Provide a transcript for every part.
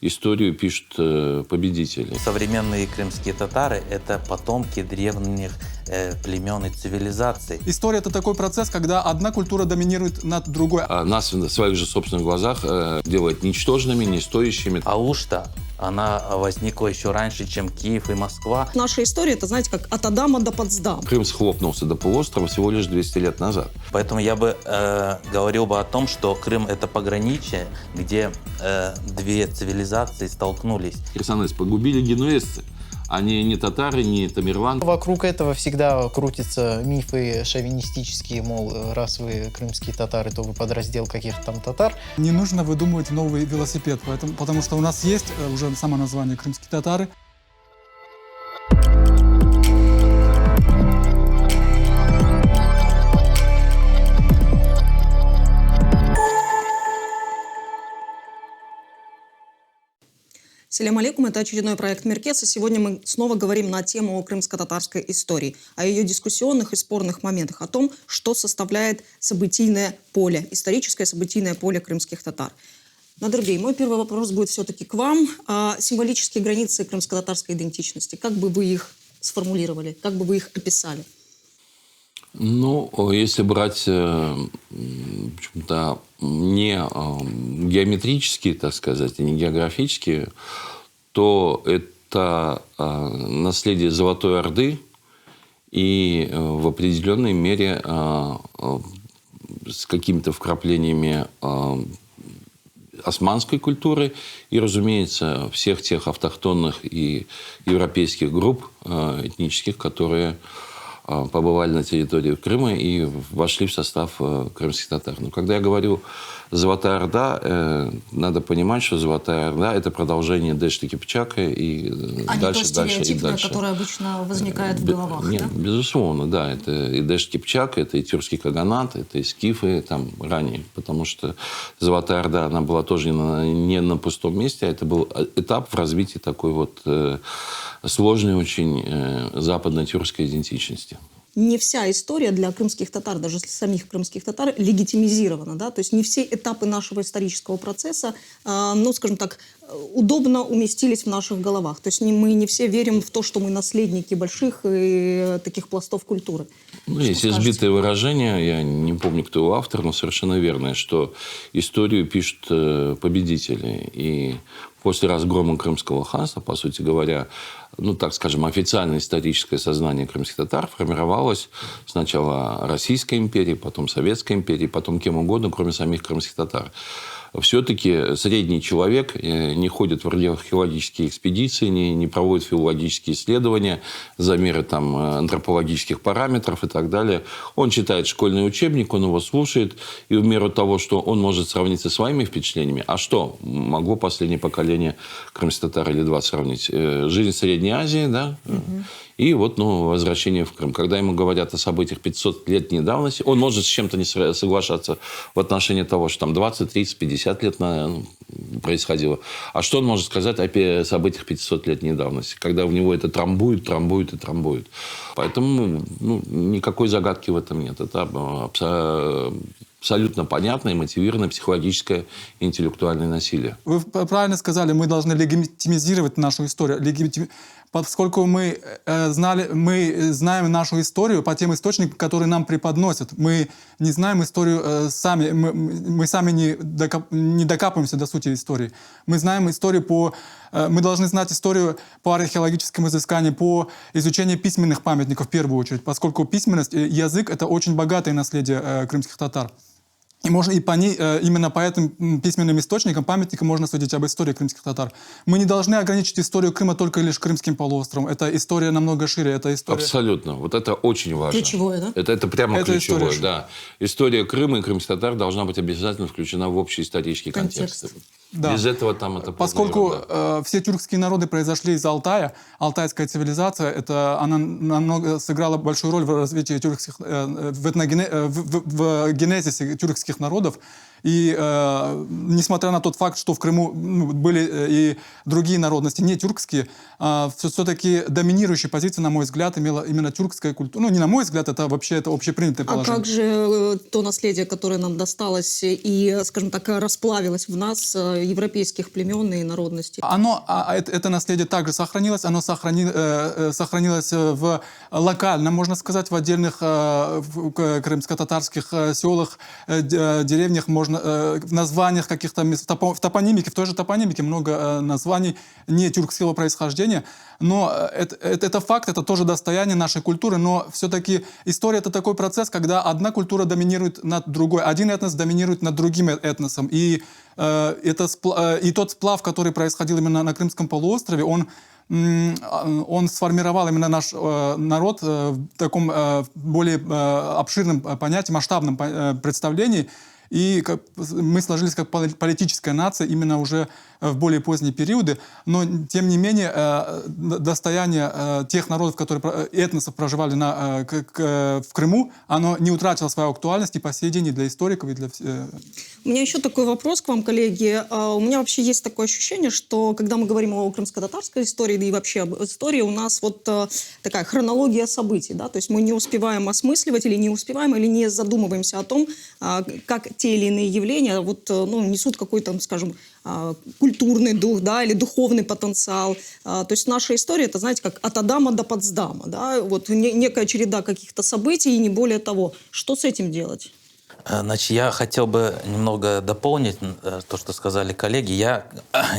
историю пишут победители. Современные крымские татары – это потомки древних племен и цивилизаций. История – это такой процесс, когда одна культура доминирует над другой. А нас в своих же собственных глазах делает ничтожными, не стоящими. Алушта, она возникла еще раньше, чем Киев и Москва. Наша история – это, знаете, как от Адама до Потсдама. Крым схлопнулся до полуострова всего лишь 200 лет назад. Поэтому я бы говорил бы о том, что Крым – это пограничье, где две цивилизации столкнулись. Херсонес погубили генуэзцы. Они не татары, не тамерлан. Вокруг этого всегда крутятся мифы шовинистические, мол, раз вы крымские татары, то вы подраздел каких-то там татар. Не нужно выдумывать новый велосипед, потому что у нас есть уже само название «крымские татары». Салям алейкум, это очередной проект «Миркец», и сегодня мы снова говорим на тему крымско-татарской истории, о ее дискуссионных и спорных моментах, о том, что составляет событийное поле, историческое событийное поле крымских татар. Надырбей, мой первый вопрос будет все-таки к вам. Символические границы крымско-татарской идентичности, как бы вы их сформулировали, как бы вы их описали? Ну, если брать почему-то не геометрические, так сказать, и не географические, то это наследие Золотой Орды и в определенной мере с какими-то вкраплениями османской культуры и, разумеется, всех тех автохтонных и европейских групп этнических, которые побывали на территории Крыма и вошли в состав крымских татар. Но когда я говорю «Золотая Орда», надо понимать, что Золотая Орда – это продолжение Дэшти Кипчака и дальше, и дальше. Которое обычно возникает в головах, Нет, да? Безусловно, да. Это и Дэшти Кипчак, это и тюркский каганат, это и скифы там ранее. Потому что Золотая Орда, она была тоже не на пустом месте, а это был этап в развитии такой вот сложной очень западно-тюркской идентичности. Не вся история для крымских татар, даже самих крымских татар, легитимизирована. Да? То есть не все этапы нашего исторического процесса, ну, скажем так, удобно уместились в наших головах. То есть мы не все верим в то, что мы наследники больших и таких пластов культуры. Ну, есть избитое выражение, я не помню, кто его автор, но совершенно верное, что историю пишут победители. И после разгрома Крымского ханства, по сути говоря, ну, так скажем, официальное историческое сознание крымских татар формировалось сначала Российской империей, потом Советской империей, потом кем угодно, кроме самих крымских татар. Все-таки средний человек не ходит в археологические экспедиции, не проводит филологические исследования, замеры там, антропологических параметров и так далее. Он читает школьный учебник, он его слушает, и в меру того, что он может сравнить со своими впечатлениями, а что могло последнее поколение крымских татар или два сравнить? Жизнь в Средней Азии, да? И вот, ну, возвращение в Крым. Когда ему говорят о событиях 500-летней давности, он может с чем-то не соглашаться в отношении того, что там 20, 30, 50 лет происходило. А что он может сказать о событиях 500-летней давности, когда в него это трамбует. Поэтому ну, никакой загадки в этом нет. Это абсолютно понятное, мотивированное психологическое и интеллектуальное насилие. Вы правильно сказали, мы должны легитимизировать нашу историю. Поскольку мы знаем нашу историю по тем источникам, которые нам преподносят. Мы не знаем историю сами, мы сами не докапываемся до сути истории. Мы знаем историю мы должны знать историю по археологическим изысканиям, по изучению письменных памятников в первую очередь, поскольку письменность, язык – это очень богатое наследие крымских татар. И именно по этим письменным источникам, памятникам можно судить об истории крымских татар. Мы не должны ограничить историю Крыма только лишь Крымским полуостровом. Это история намного шире. Это история... Абсолютно. Вот это очень важно. Ключевое, да? Это прямо это ключевое, история. Да. История Крыма и крымских татар должна быть обязательно включена в общий исторический контекст. Да. Без этого там это... Поскольку все тюркские народы произошли из Алтая, алтайская цивилизация, она сыграла большую роль в развитии тюркских, в генезисе тюркских народов. И несмотря на тот факт, что в Крыму были и другие народности, не тюркские, все-таки доминирующей позиции, на мой взгляд, имела именно тюркская культура. Ну, не на мой взгляд, это вообще это общепринятое А положение. как же то наследие, которое нам досталось и, скажем так, расплавилось в нас, европейских племен и народностей? Это наследие также сохранилось. Оно сохранилось в локально, можно сказать, в отдельных крымско-татарских селах, деревнях, в названиях каких-то мест, в топонимике, в той же топонимике много названий не тюркского происхождения. Но это факт, это тоже достояние нашей культуры, но все-таки история — это такой процесс, когда одна культура доминирует над другой, один этнос доминирует над другим этносом. И тот сплав, который происходил именно на Крымском полуострове, он сформировал именно наш народ в таком более обширном понятии, масштабном представлении. И мы сложились как политическая нация именно уже в более поздние периоды. Но, тем не менее, достояние тех народов, этносов проживали в Крыму, оно не утратило свою актуальность и по сей день и для историков, и для всех. У меня еще такой вопрос к вам, коллеги. У меня вообще есть такое ощущение, что когда мы говорим о крымско-татарской истории, да и вообще об истории, у нас вот такая хронология событий, да, то есть мы не успеваем осмысливать или не задумываемся о том, как те или иные явления несут какой-то, скажем, культурный дух, да, или духовный потенциал. То есть наша история, это, знаете, как от Адама до Потсдама, да, вот некая череда каких-то событий и не более того. Что с этим делать? Значит, я хотел бы немного дополнить то, что сказали коллеги. Я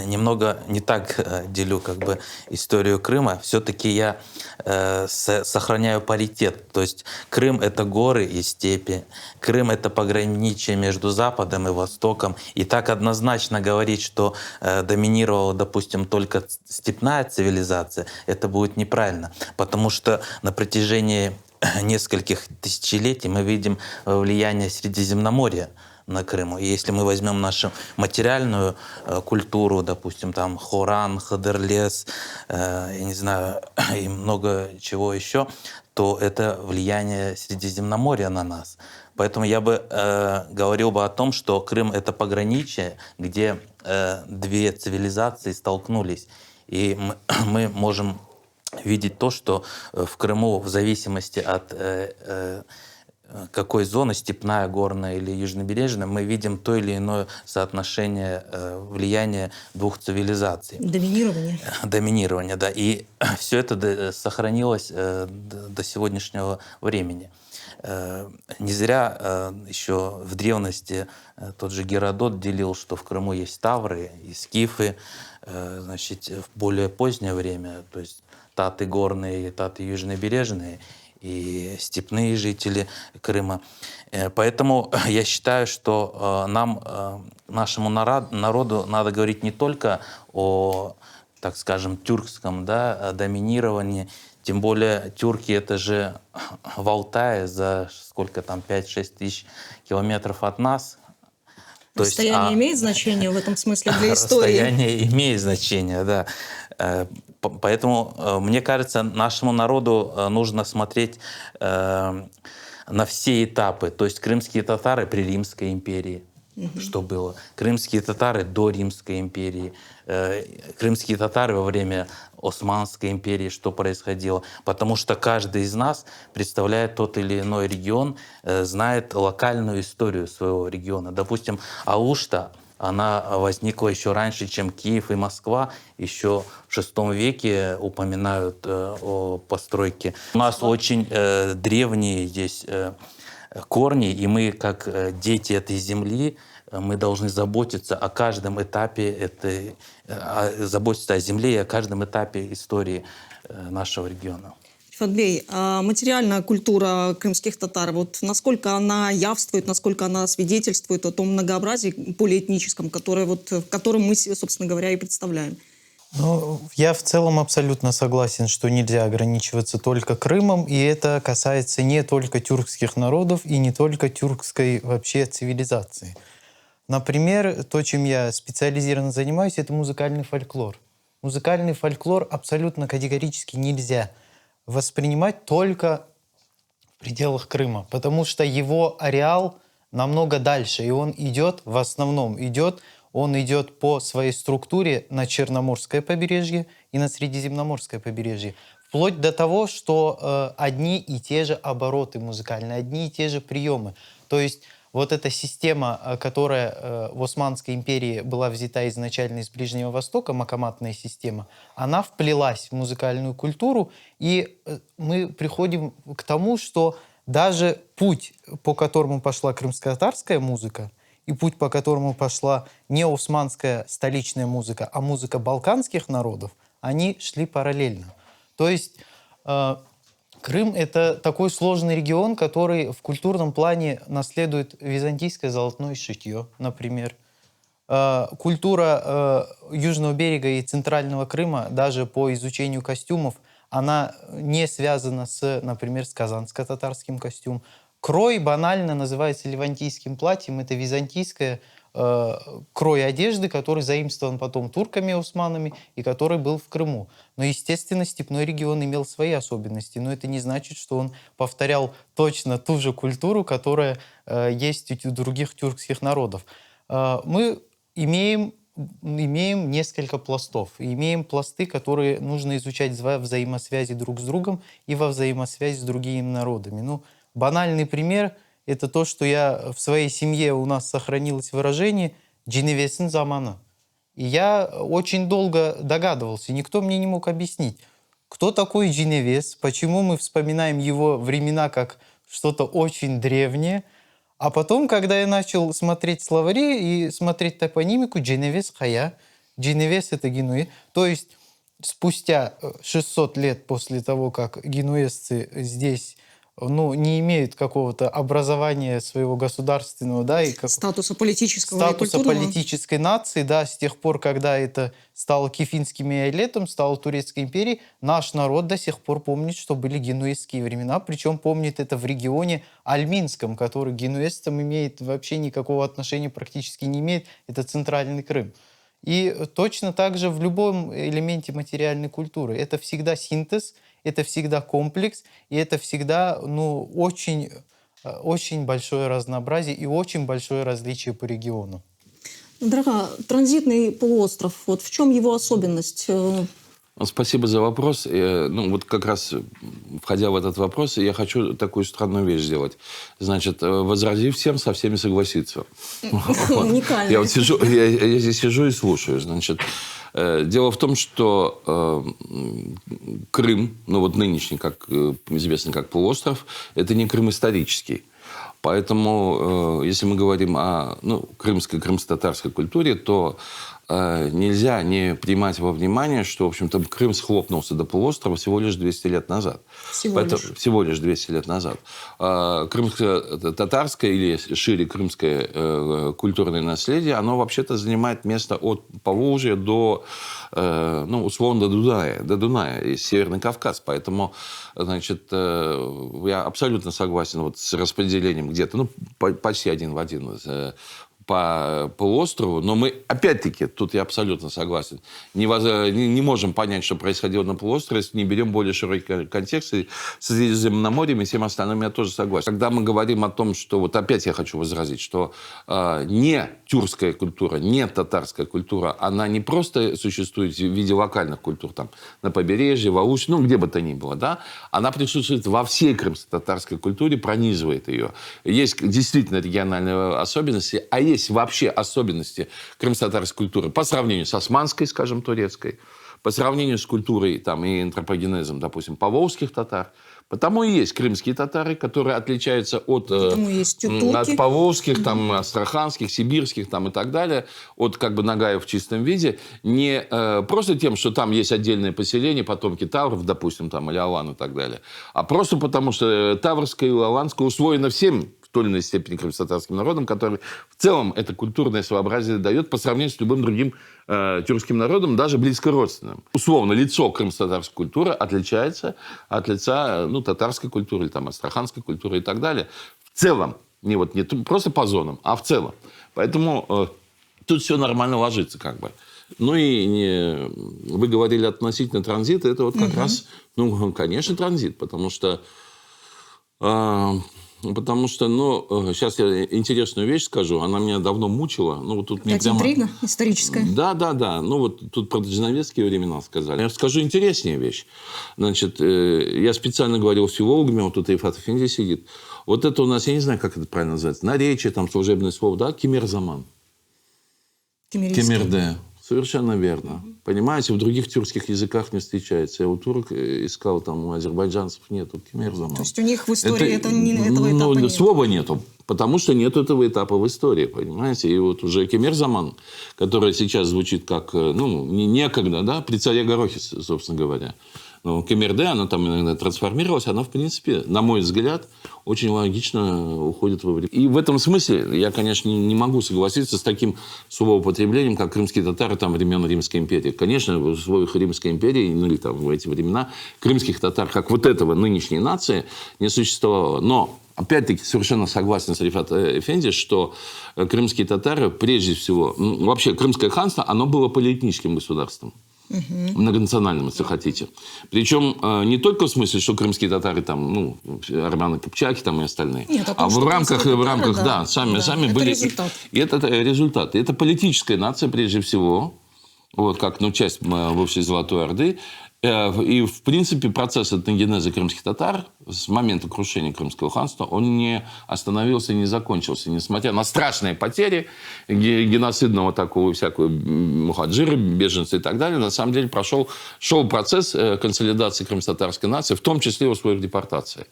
немного не так делю историю Крыма. Все-таки я сохраняю паритет. То есть Крым — это горы и степи. Крым — это пограничие между Западом и Востоком. И так однозначно говорить, что доминировала, допустим, только степная цивилизация, это будет неправильно. Потому что на протяжении нескольких тысячелетий мы видим влияние Средиземноморья на Крыму. И если мы возьмем нашу материальную культуру, допустим, там Хоран, Хадырлес, я не знаю, и много чего еще, то это влияние Средиземноморья на нас. Поэтому я бы говорил бы о том, что Крым — это пограничие, где две цивилизации столкнулись. И мы можем видеть то, что в Крыму в зависимости от какой зоны, степная, горная или южнобережная, мы видим то или иное соотношение влияния двух цивилизаций. Доминирование. Доминирование, да. И все это сохранилось до сегодняшнего времени. Не зря еще в древности тот же Геродот делил, что в Крыму есть тавры и скифы. Значит, в более позднее время, то есть таты горные, таты южнобережные и степные жители Крыма. Поэтому я считаю, что нашему народу надо говорить не только о, так скажем, тюркском доминировании. Тем более тюрки — это же в Алтае за сколько там, 5-6 тысяч километров от нас. Расстояние имеет значение в этом смысле для истории? Расстояние имеет значение, да. Поэтому, мне кажется, нашему народу нужно смотреть на все этапы. То есть крымские татары при Римской империи, что было. Крымские татары до Римской империи. Крымские татары во время Османской империи, что происходило. Потому что каждый из нас представляет тот или иной регион, знает локальную историю своего региона. Допустим, Алушта, она возникла еще раньше, чем Киев и Москва. Еще в VI веке упоминают о постройке. У нас очень древние здесь корни, и мы, как дети этой земли, мы должны заботиться о каждом этапе заботиться о земле и о каждом этапе истории нашего региона. Фатбей, материальная культура крымских татар, вот насколько она явствует, насколько она свидетельствует о том многообразии полиэтническом, в котором мы, собственно говоря, и представляем? Ну, я в целом абсолютно согласен, что нельзя ограничиваться только Крымом, и это касается не только тюркских народов и не только тюркской вообще цивилизации. Например, то, чем я специализированно занимаюсь, это музыкальный фольклор. Музыкальный фольклор абсолютно категорически нельзя воспринимать только в пределах Крыма, потому что его ареал намного дальше. И он идет, в основном он идет по своей структуре на Черноморское побережье и на Средиземноморское побережье. Вплоть до того, что одни и те же обороты музыкальные, одни и те же приемы. То есть вот эта система, которая в Османской империи была взята изначально из Ближнего Востока, макоматная система, она вплелась в музыкальную культуру, и мы приходим к тому, что даже путь, по которому пошла крымско-татарская музыка, и путь, по которому пошла не османская столичная музыка, а музыка балканских народов, они шли параллельно. То есть Крым — это такой сложный регион, который в культурном плане наследует византийское золотное шитье, например. Культура Южного берега и Центрального Крыма, даже по изучению костюмов, она не связана с, например, с казанско-татарским костюмом. Крой банально называется левантийским платьем. Это византийское крой одежды, который заимствован потом турками, османами, и который был в Крыму. Но, естественно, степной регион имел свои особенности, но это не значит, что он повторял точно ту же культуру, которая есть у других тюркских народов. Мы имеем несколько пластов. Имеем пласты, которые нужно изучать во взаимосвязи друг с другом и во взаимосвязи с другими народами. Ну, банальный пример — это то, что я в своей семье, у нас сохранилось выражение «джиневесин замана». И я очень долго догадывался, никто мне не мог объяснить, кто такой Джиневес, почему мы вспоминаем его времена как что-то очень древнее. А потом, когда я начал смотреть словари и смотреть топонимику, Джиневес хая, Джиневес — это генуэз. То есть спустя 600 лет после того, как генуэзцы здесь не имеют какого-то образования своего государственного, да, и статуса политического статуса и культурного. политической нации, да, с тех пор, когда это стало кефинским иолетом, стало Турецкой империей, наш народ до сих пор помнит, что были генуэзские времена, причем помнит это в регионе Альминском, который к генуэзцам имеет вообще никакого отношения, практически не имеет, это Центральный Крым. И точно так же в любом элементе материальной культуры. Это всегда синтез, это всегда комплекс, и это всегда очень, очень большое разнообразие и очень большое различие по региону. Драга, транзитный полуостров, вот в чем его особенность? Спасибо за вопрос. Вот как раз, входя в этот вопрос, я хочу такую странную вещь сделать. Значит, возразив всем, со всеми согласиться. Уникально. Я здесь сижу и слушаю. Значит, дело в том, что Крым, нынешний, как известно, как полуостров, это не Крым исторический. Поэтому, если мы говорим о крымско-татарской культуре, то нельзя не принимать во внимание, что, в общем-то, Крым схлопнулся до полуострова всего лишь 200 лет назад. Всего лишь 200 лет назад. Крымско-татарское или шире крымское культурное наследие, оно вообще-то занимает место от Поволжья до, условно, до Дуная, и Северный Кавказ. Поэтому, значит, я абсолютно согласен с распределением где-то, почти один в один по полуострову, но мы, опять-таки, тут я абсолютно согласен, не можем понять, что происходило на полуострове, если не берем более широкий контекст, и с Средиземноморьем и всем остальным я тоже согласен. Когда мы говорим о том, что, опять я хочу возразить, что не тюркская культура, не татарская культура, она не просто существует в виде локальных культур, там, на побережье, в Алуши, где бы то ни было, да, она присутствует во всей крымско-татарской культуре, пронизывает ее. Есть действительно региональные особенности, а есть вообще особенности крымско-татарской культуры по сравнению с османской, скажем, турецкой, по сравнению с культурой и антропогенезом, допустим, поволжских татар. Потому и есть крымские татары, которые отличаются от поволжских, астраханских, сибирских и так далее, от нагаев в чистом виде, не просто тем, что там есть отдельное поселение, потомки тавров, допустим, или алан и так далее, а просто потому, что таврское и аланское усвоено всем в той или иной степени крымско-татарским народом, который в целом это культурное своеобразие дает по сравнению с любым другим тюркским народом, даже близко родственным. Условно, лицо крымско-татарской культуры отличается от лица татарской культуры, или астраханской культуры и так далее. В целом, не просто по зонам, а в целом. Поэтому тут все нормально ложится вы говорили относительно транзита, это как раз, конечно, транзит, потому что Потому что, сейчас я интересную вещь скажу, она меня давно мучила. Ну, вот тут мне Опять интрига историческая. Да. Ну, вот тут про дождевецкие времена сказали. Я скажу интереснее вещь. Значит, я специально говорил с филологами, вот тут Рифат Эфенди сидит. Вот это у нас, я не знаю, как это правильно называется, наречие, там, служебное слово, да, кемер-заман. Кемерде. Совершенно верно. Понимаете, в других тюркских языках не встречается. Я у турок искал, там у азербайджанцев нету кемер-заман. То есть у них в истории этого этапа нет. Слова нету, потому что нет этого этапа в истории, понимаете? И вот уже кемер-заман, который сейчас звучит как, некогда, да, при царе Горохе, собственно говоря. Но кемерде, она там иногда трансформировалась, она, в принципе, на мой взгляд, очень логично уходит во время. И в этом смысле я, конечно, не могу согласиться с таким словоупотреблением, как крымские татары там, времен Римской империи. Конечно, в условиях Римской империи, или там в эти времена, крымских татар, как вот этого нынешней нации, не существовало. Но опять-таки, совершенно согласен с Рифат Эфенди, что крымские татары, прежде всего, вообще, Крымское ханство, оно было полиэтническим государством. Многонациональным, если хотите. Причем не только в смысле, что крымские татары, там, армяне, кипчаки там, и остальные. Нет, а в рамках, сами это были. Результат. И это результат. И это политическая нация, прежде всего, вот как часть бывшей Золотой Орды. И, в принципе, процесс этногенеза крымских татар с момента крушения Крымского ханства, он не остановился, не закончился. Несмотря на страшные потери геноцидного такого всякого мухаджиры, беженцы и так далее, на самом деле шел процесс консолидации крымско-татарской нации, в том числе в условиях депортации.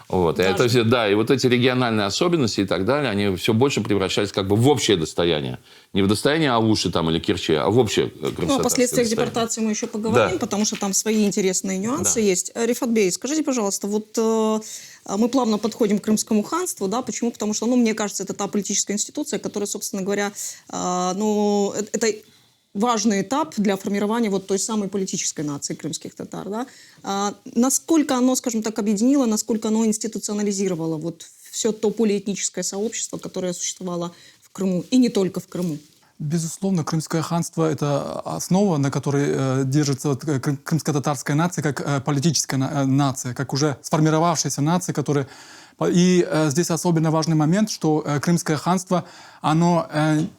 Вот. И это все, и вот эти региональные особенности и так далее, они все больше превращались как бы в общее достояние. Не в достояние Алуши там, или Керчи, а в общее крымско-татарское Ну, о последствиях достояние. депортации мы еще поговорим, потому что там свои интересные нюансы есть. Рифат Бей, скажите, пожалуйста, вот мы плавно подходим к Крымскому ханству, да, почему? Потому что, мне кажется, это та политическая институция, которая, собственно говоря, это важный этап для формирования вот той самой политической нации крымских татар. Да? Насколько оно, скажем так, объединило, насколько оно институционализировало вот все то полиэтническое сообщество, которое существовало в Крыму, и не только в Крыму? Безусловно, Крымское ханство – это основа, на которой держится крымско-татарская нация как политическая нация, как уже сформировавшаяся нация, которая... И здесь особенно важный момент, что Крымское ханство, оно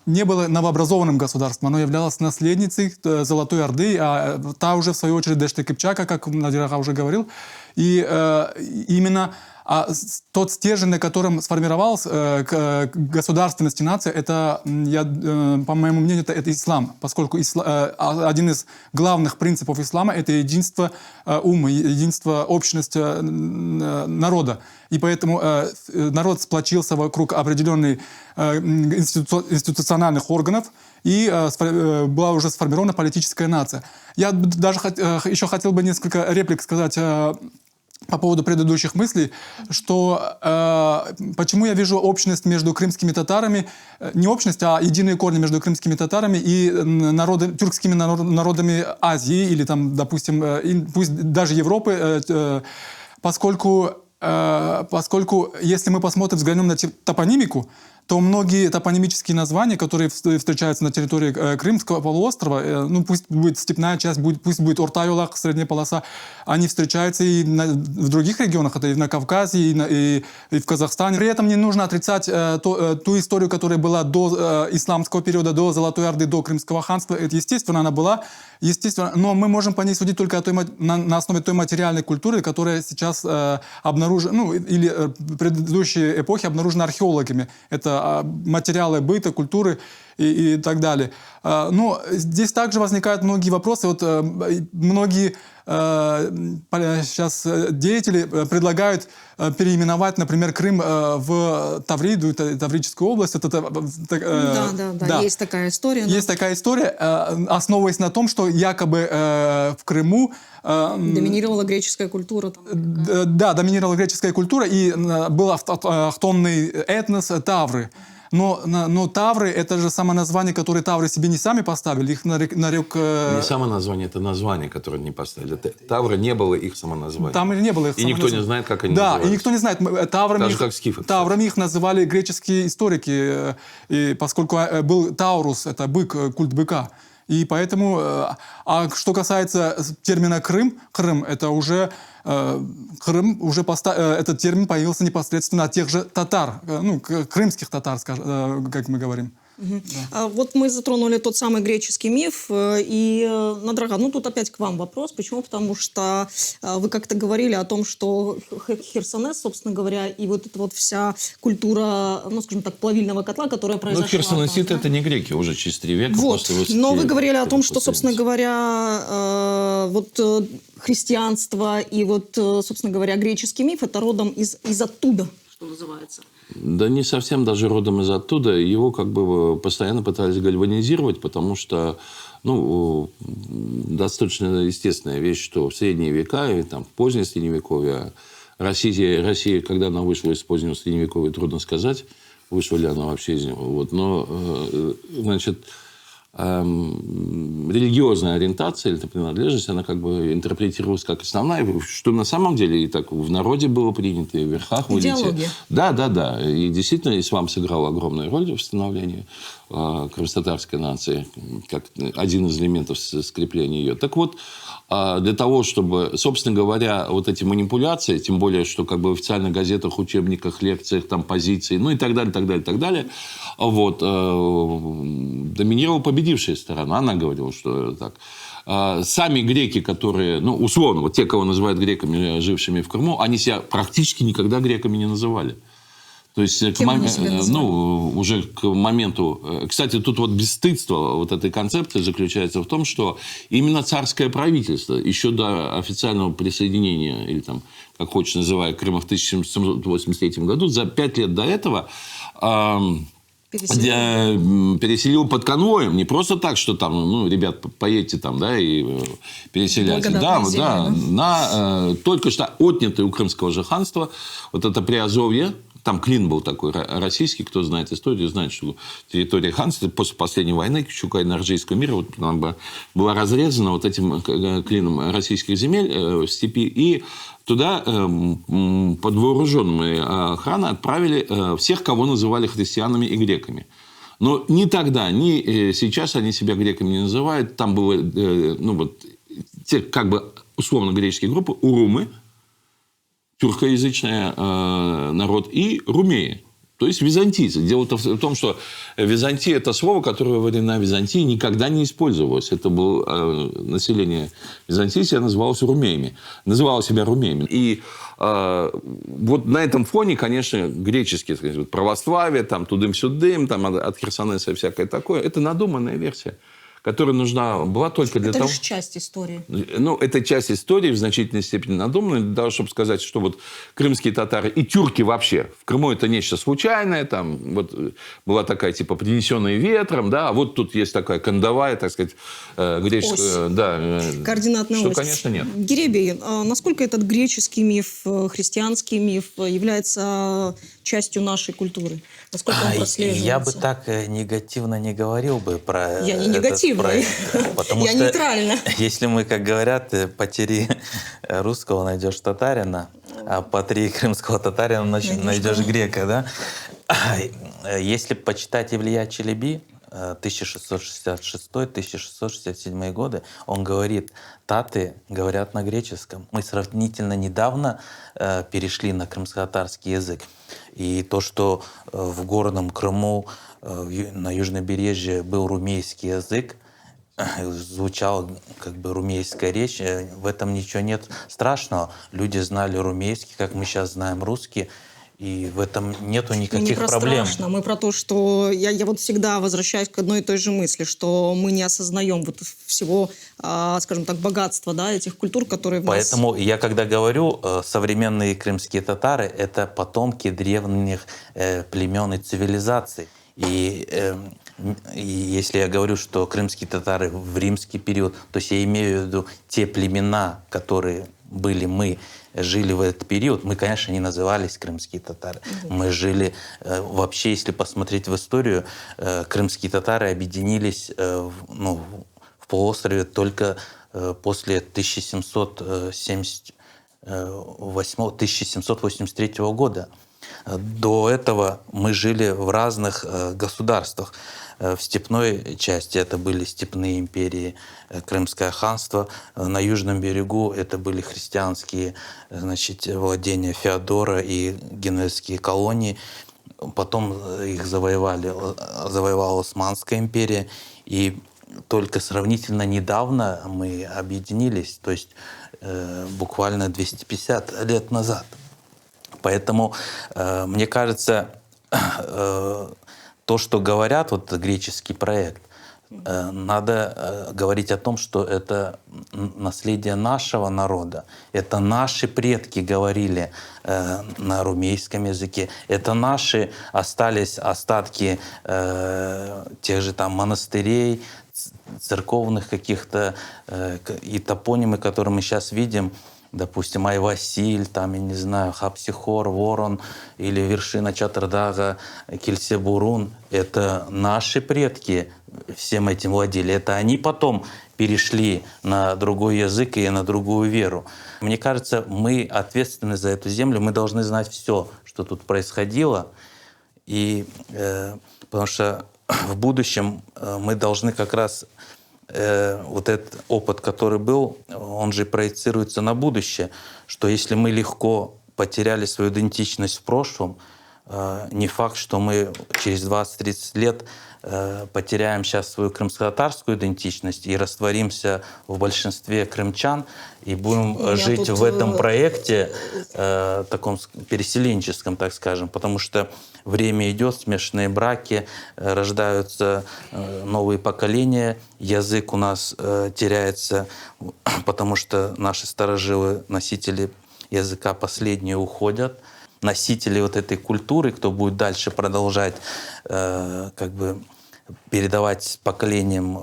не было новообразованным государством, оно являлось наследницей Золотой Орды, а та уже, в свою очередь, Дэште Кыпчака, как Надир Ага уже говорил. И именно тот стержень, на котором сформировалась государственность и нация, это, по моему мнению, это ислам, поскольку один из главных принципов ислама – это единство ума, единство общности народа. И поэтому народ сплочился вокруг определенных институциональных органов, и была уже сформирована политическая нация. Я даже еще хотел бы несколько реплик сказать по поводу предыдущих мыслей, что почему я вижу общность между крымскими татарами, не общность, а единые корни между крымскими татарами и тюркскими народами Азии или, там, допустим, пусть даже Европы, поскольку если мы посмотрим, взглянем на топонимику, то многие топонимические названия, которые встречаются на территории Крымского полуострова, пусть будет степная часть, пусть будет Ортай-Олак, средняя полоса, они встречаются и в других регионах, это и на Кавказе, и в Казахстане. При этом не нужно отрицать ту историю, которая была до исламского периода, до Золотой Орды, до Крымского ханства. Это, естественно, она была, но мы можем по ней судить только на основе той материальной культуры, которая сейчас обнаружена, или предыдущие эпохи обнаружены археологами. Это материалы быта, культуры и так далее. Но здесь также возникают многие вопросы. Вот многие сейчас деятели предлагают переименовать, например, Крым в Тавриду, Таврическую область. Да, есть такая история. Есть такая история, основываясь на том, что якобы в Крыму доминировала греческая культура. Да, доминировала греческая культура, и был автохтонный этнос тавры. Но тавры – это же само название, которое тавры себе не сами поставили, их нарек... Не само название, это название, которое они поставили. Тавры не было их самоназвания. Там не было их и никто не знает, как они называются. называются. И никто не знает. Таврами их называли греческие историки, поскольку был Таурус, это бык, культ быка. И поэтому, а что касается термина Крым, это уже Крым уже этот термин появился непосредственно от тех же татар, ну, крымских татар, как мы говорим. Вот мы затронули тот самый греческий миф. И, Надраган, ну тут опять к вам вопрос. Почему? Потому что вы как-то говорили о том, что Херсонес, собственно говоря, и вот эта вот вся культура, ну, скажем так, плавильного котла, которая произошла... Ну, херсонеситы — это не греки, уже через 3 века Вот. после высадки. Но вы говорили о том, что, собственно говоря, христианство и вот, собственно говоря, греческий миф — это родом из оттуда, что называется. Да не совсем даже родом из оттуда. Его как бы постоянно пытались гальванизировать, потому что, ну, достаточно естественная вещь, что в средние века и там, в позднее средневековье Россия, когда она вышла из позднего средневековья, трудно сказать, вышла ли она вообще из него. Вот. Но, значит, религиозная ориентация или принадлежность, она как бы интерпретировалась как основная, что на самом деле и так в народе было принято, и в верхах в элите. Идеология. Да. И действительно ислам сыграл огромную роль в становлении крымско-татарской нации, как один из элементов скрепления ее. Так вот, для того, чтобы, собственно говоря, вот эти манипуляции, тем более, что как бы в официальных газетах, учебниках, лекциях, там, позиции, ну и так далее, вот, доминировала победившая сторона. Она говорила, что так. Сами греки, которые, ну, условно, вот те, кого называют греками, жившими в Крыму, они себя практически никогда греками не называли. То есть, уже к моменту... Кстати, тут вот бесстыдство вот этой концепции заключается в том, что именно царское правительство еще до официального присоединения, или там, как хочешь, называя Крыма в 1783 году, за 5 лет до этого... переселил под конвоем. Не просто так, что там, ну, ребят, поедьте там, да, и переселяйте. На только что отнятое у крымского же ханства вот это Приазовье. Там клин был такой российский, кто знает историю, знает, что территория ханства после последней войны Чукай-Нарджийского мира вот, она была разрезана вот этим клином российских земель в степи, и туда под вооруженными охраной отправили всех, кого называли христианами и греками. Но ни тогда, ни сейчас они себя греками не называют. Там было, ну, вот, те, как бы, условно-греческие группы, урумы, тюркоязычный народ, и румеи, то есть византийцы. Дело-то в том, что Византия – это слово, которое во времена Византии никогда не использовалось. Это было население Византии, себя называло себя румеями. И вот на этом фоне, конечно, греческие, сказать, православие, там, тудым-сюдым, там, от Херсонеса всякое такое, это надуманная версия, которая нужна была только для того... Это лишь часть истории. Ну, это часть истории в значительной степени надуманная, для того, чтобы сказать, что вот крымские татары и тюрки вообще в Крыму это нечто случайное, там вот была такая типа принесенная ветром, да, а вот тут есть такая кандовая, так сказать, греческая... Да, координатная что, ось. конечно, нет. Геребий, насколько этот греческий миф, христианский миф является частью нашей культуры? Насколько он прослеживается? Я бы так негативно не говорил бы про... Я не негативно. Потому я что нейтрально. Если мы, как говорят, по 3 русского найдешь татарина, а по 3 крымского татарина найдешь грека, да? Если почитать Ивлия Челеби, 1666-1667 годы, он говорит, таты говорят на греческом. Мы сравнительно недавно перешли на крымско-татарский язык. И то, что в горном Крыму, на южнобережье был румейский язык, звучала как бы румейская речь, в этом ничего нет страшного. Люди знали румейский, как мы сейчас знаем русский, и в этом нету никаких проблем. Страшно. Мы про то, что я вот всегда возвращаюсь к одной и той же мысли, что мы не осознаем вот всего, скажем так, богатства, да, этих культур, которые в нас... Поэтому я, когда говорю, современные крымские татары — это потомки древних племен и цивилизаций. И если я говорю, что крымские татары в римский период, то есть я имею в виду те племена, которые мы жили в этот период, мы, конечно, не назывались крымские татары. Мы жили... Вообще, если посмотреть в историю, крымские татары объединились в полуострове только после 1783 года. До этого мы жили в разных государствах. В степной части это были степные империи, Крымское ханство. На южном берегу это были христианские, значит, владения Феодора и генуэзские колонии. Потом их завоевала Османская империя. И только сравнительно недавно мы объединились, то есть буквально 250 лет назад. Поэтому, мне кажется, то, что говорят, вот греческий проект, надо говорить о том, что это наследие нашего народа. Это наши предки говорили на румейском языке. Это наши остались остатки тех же там монастырей, церковных каких-то и топонимы, которые мы сейчас видим. Допустим, Айвасиль, там, я не знаю, Хапсихор, Ворон или вершина Чатырдага, Кельсебурун. Это наши предки всем этим владели. Это они потом перешли на другой язык и на другую веру. Мне кажется, мы ответственны за эту землю, мы должны знать все, что тут происходило. И, потому что в будущем мы должны как раз вот этот опыт, который был, он же проецируется на будущее, что если мы легко потеряли свою идентичность в прошлом, не факт, что мы через 20-30 лет потеряем сейчас свою крымско-татарскую идентичность и растворимся в большинстве крымчан и будем жить в этом проекте таком переселенческом, так скажем, потому что время идет, смешанные браки, рождаются новые поколения, язык у нас теряется, потому что наши старожилы, носители языка последние уходят. Носители вот этой культуры, кто будет дальше продолжать как бы передавать поколениям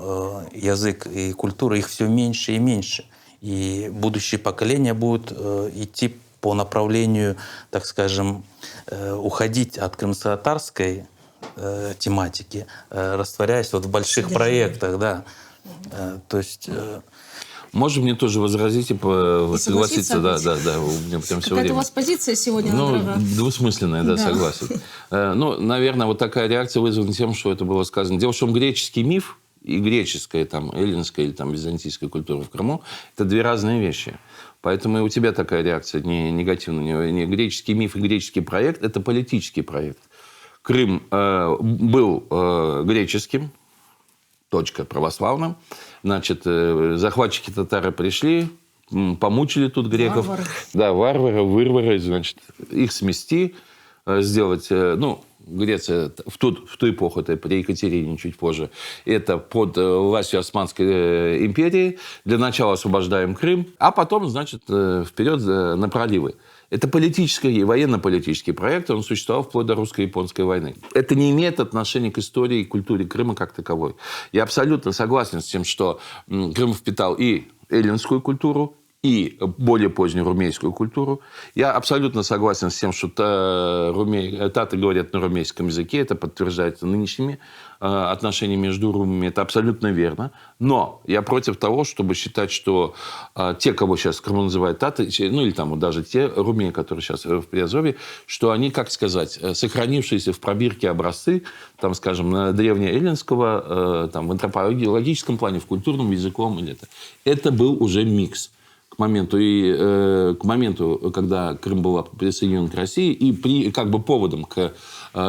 язык и культуру, их все меньше и меньше. И будущие поколения будут идти по направлению, так скажем, уходить от крымско-татарской тематики, растворяясь вот в больших проектах, да. То есть... Можно мне тоже возразить и согласиться? Да. У меня прям все время. Какая-то у вас позиция сегодня, дорога? Двусмысленная, да, согласен. Наверное, вот такая реакция вызвана тем, что это было сказано. Дело в том, что греческий миф и греческая, там, эллинская или там, византийская культура в Крыму – это две разные вещи. Поэтому и у тебя такая реакция не негативная. Не греческий миф и греческий проект – это политический проект. Крым был греческим, православным. Значит, захватчики татары пришли, помучили тут греков. Варвары. Да, вырвары, значит, их смести, сделать, Греция в ту эпоху, это при Екатерине чуть позже, это под властью Османской империи. Для начала освобождаем Крым, а потом, значит, вперед на проливы. Это политический и военно-политический проект, он существовал вплоть до русско-японской войны. Это не имеет отношения к истории и культуре Крыма как таковой. Я абсолютно согласен с тем, что Крым впитал и эллинскую культуру, и более позднюю румейскую культуру. Я абсолютно согласен с тем, что таты говорят на румейском языке. Это подтверждается нынешними отношениями между румами. Это абсолютно верно. Но я против того, чтобы считать, что те, кого сейчас в Крыму называют таты, или там вот даже те румеи, которые сейчас в Приазовье, что они, как сказать, сохранившиеся в пробирке образцы, там, скажем, древнеэллинского, там, в антропологическом плане, в культурном, языковом, это был уже микс. К моменту, когда Крым был присоединен к России, и как бы поводом к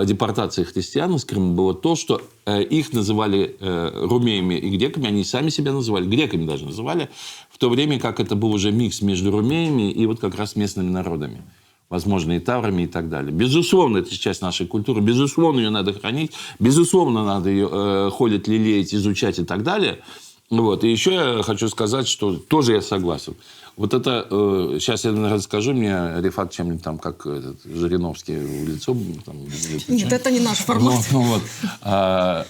депортации христиан из Крыма было то, что их называли румеями и греками, они сами себя называли, греками даже называли, в то время как это был уже микс между румеями и вот как раз местными народами. Возможно, и таврами и так далее. Безусловно, это часть нашей культуры. Безусловно, ее надо хранить. Безусловно, надо ее холить, лелеять, изучать и так далее. Вот. И еще я хочу сказать, что тоже я согласен. Вот это... сейчас я, наверное, скажу, мне Рифат чем-нибудь там, как Жириновский, в лицо... Там, нет, это не наш формат.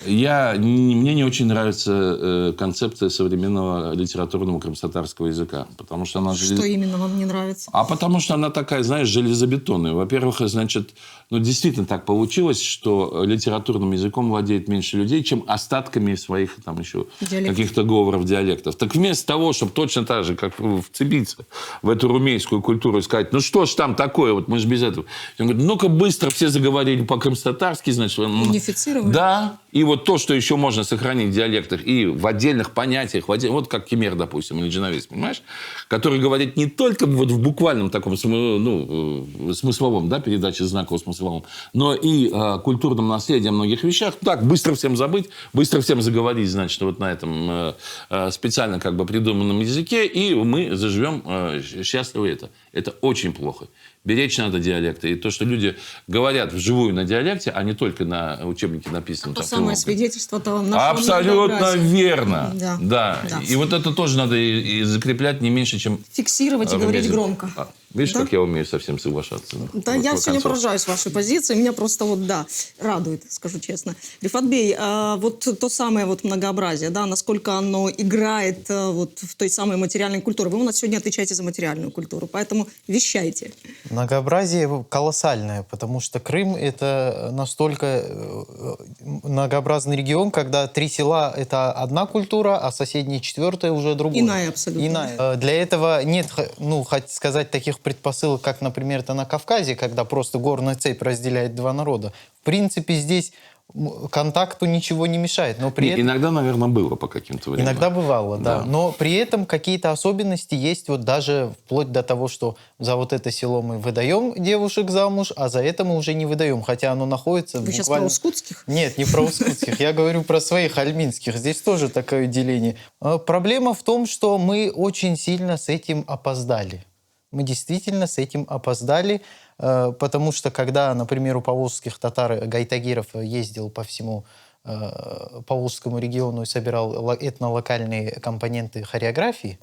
Мне не очень нравится концепция современного литературного крымско-татарского языка. Потому что она... Что именно вам не нравится? А потому что она такая, знаешь, железобетонная. Во-первых, значит... действительно так получилось, что литературным языком владеет меньше людей, чем остатками своих там еще каких-то говоров, диалектов. Так вместо того, чтобы точно так же, как вцепиться в эту румейскую культуру и сказать, ну что ж там такое, вот мы же без этого. Он говорит, ну-ка быстро все заговорили по-крымстатарски, значит. Унифицировали. Да, и вот то, что еще можно сохранить в диалектах и в отдельных понятиях, вот как Кемер, допустим, или Дженовец, понимаешь, который говорит не только вот в буквальном таком смысловом, да, передаче знаков смысловом, но и культурном наследии о многих вещах. Так, быстро всем забыть, быстро всем заговорить, значит, вот на этом специально как бы придуманном языке, и мы заживем счастливо это. Это очень плохо. Беречь надо диалекты. И то, что люди говорят вживую на диалекте, а не только на учебнике написано. То самое свидетельство-то нашего абсолютно многообразия. верно. Да. Да. Да. И вот это тоже надо и закреплять не меньше, чем... Фиксировать и говорить громко. Видишь, Да? как я умею совсем соглашаться. Да, Вот я в все не концовке. поражаюсь вашей позиции. Меня просто вот, да, радует, скажу честно. Рифат-бей, вот то самое вот многообразие, да, насколько оно играет вот в той самой материальной культуре. Вы у нас сегодня отвечаете за материальную культуру, поэтому вещайте. Многообразие колоссальное, потому что Крым — это настолько многообразный регион, когда 3 села — это одна культура, а соседние 4 уже другая. Иная абсолютно. Иная. Для этого нет, хоть сказать, таких предпосылок, как, например, это на Кавказе, когда просто горная цепь разделяет 2 народа. В принципе, здесь контакту ничего не мешает. Но при этом... Иногда, наверное, было по каким-то временам. Иногда бывало, да. Да. Но при этом какие-то особенности есть, вот даже вплоть до того, что за вот это село мы выдаем девушек замуж, а за это мы уже не выдаем, хотя оно находится Вы сейчас буквально... про ускутских? Нет, не про ускутских, я говорю про своих альминских. Здесь тоже такое деление. Проблема в том, что мы очень сильно с этим опоздали. Мы действительно с этим опоздали, потому что когда, например, у поволжских татар Гайтагиров ездил по всему Поволжскому региону и собирал этнолокальные компоненты хореографии,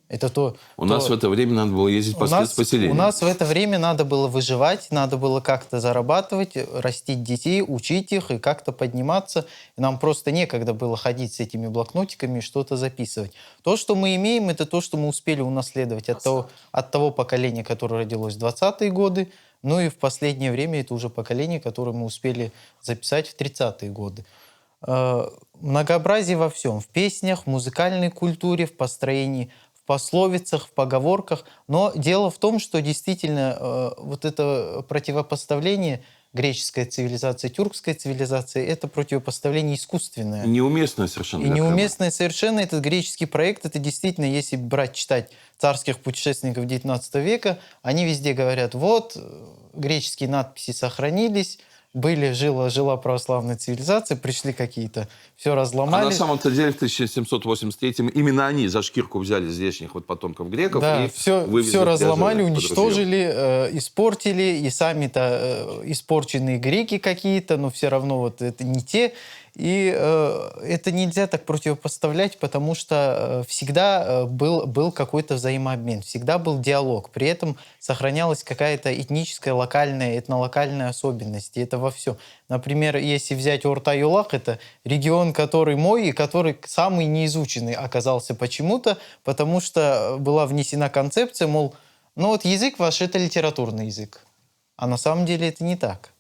это то... У нас в это время надо было ездить по спецпоселениям. У нас в это время надо было выживать, надо было как-то зарабатывать, растить детей, учить их и как-то подниматься. И нам просто некогда было ходить с этими блокнотиками и что-то записывать. То, что мы имеем, это то, что мы успели унаследовать от того поколения, которое родилось в 20-е годы, ну и в последнее время это уже поколение, которое мы успели записать в 30-е годы. Многообразие во всем. В песнях, в музыкальной культуре, в построении, в пословицах, в поговорках. Но дело в том, что действительно вот это противопоставление греческой цивилизации, тюркской цивилизации, это противопоставление искусственное. Неуместное совершенно. И неуместное совершенно этот греческий проект, это действительно, если брать, читать царских путешественников XIX века, они везде говорят, вот, греческие надписи сохранились, жила православная цивилизация, пришли какие-то, все разломали. А на самом-то деле в 1783-м именно они за шкирку взяли здешних вот потомков греков. Да, и все разломали, под уничтожили, испортили, и сами-то испорченные греки какие-то, но все равно вот это не те. И это нельзя так противопоставлять, потому что всегда был какой-то взаимообмен, всегда был диалог. При этом сохранялась какая-то этническая, локальная, этнолокальная особенность. И это во всем. Например, если взять Орта-Юлах, это регион, который мой, и который самый неизученный оказался почему-то, потому что была внесена концепция, мол, ну вот язык ваш — это литературный язык. А на самом деле это не так.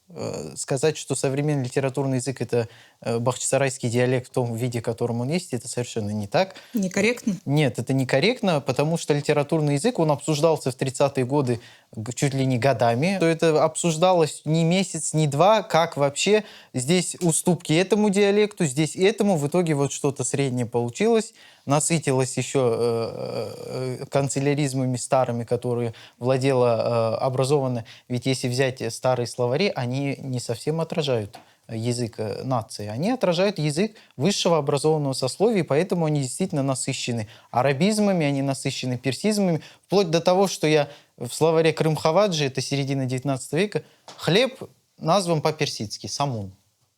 Сказать, что современный литературный язык — это бахчисарайский диалект в том виде, в котором он есть, это совершенно не так. Некорректно? Нет, это некорректно, потому что литературный язык, он обсуждался в 30-е годы чуть ли не годами. Это обсуждалось не месяц, не 2, как вообще здесь уступки этому диалекту, здесь этому. В итоге вот что-то среднее получилось. Насытилась еще канцеляризмами старыми, которые владела образованно. Ведь если взять старые словари, они не совсем отражают язык нации. Они отражают язык высшего образованного сословия, и поэтому они действительно насыщены арабизмами, они насыщены персизмами, вплоть до того, что я в словаре Крым-Хаваджи, это середина 19 века, хлеб назван по-персидски — самун.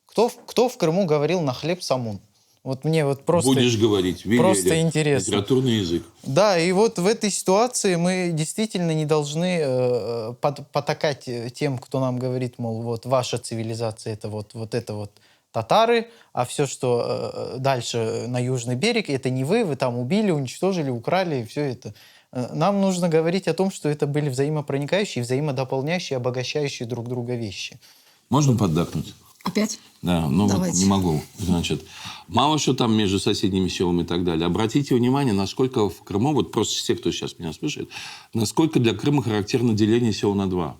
Кто в Крыму говорил на хлеб самун? Вот мне вот просто... Будешь говорить, просто интересно. Литературный язык. Да, и вот в этой ситуации мы действительно не должны потакать тем, кто нам говорит, мол, вот ваша цивилизация — это вот татары, а все, что дальше на южный берег, это не вы там убили, уничтожили, украли, и все это. Нам нужно говорить о том, что это были взаимопроникающие, взаимодополняющие, обогащающие друг друга вещи. Можно поддакнуть? Опять? Да, ну вот Давайте. не могу. Значит, мало что там между соседними селами и так далее. Обратите внимание, насколько в Крыму, вот просто все, кто сейчас меня слышит, насколько для Крыма характерно деление сел на два.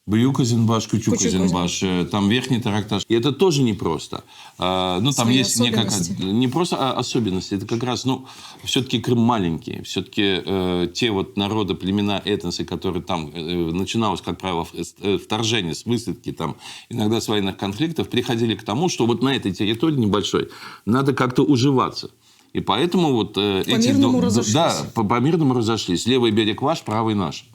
Баюк-Азенбаш, Кучук-Азенбаш, там Верхний Таракташ. И это тоже непросто. Ну, там Свои есть особенности. не просто особенности, это как раз, ну, все-таки Крым маленький. Все-таки те вот народы, племена, этносы, которые там начиналось, как правило, вторжение с высадки, там, иногда с военных конфликтов, приходили к тому, что вот на этой территории небольшой надо как-то уживаться. И поэтому вот мирному разошлись. Да, по мирному разошлись. Левый берег ваш, правый наш.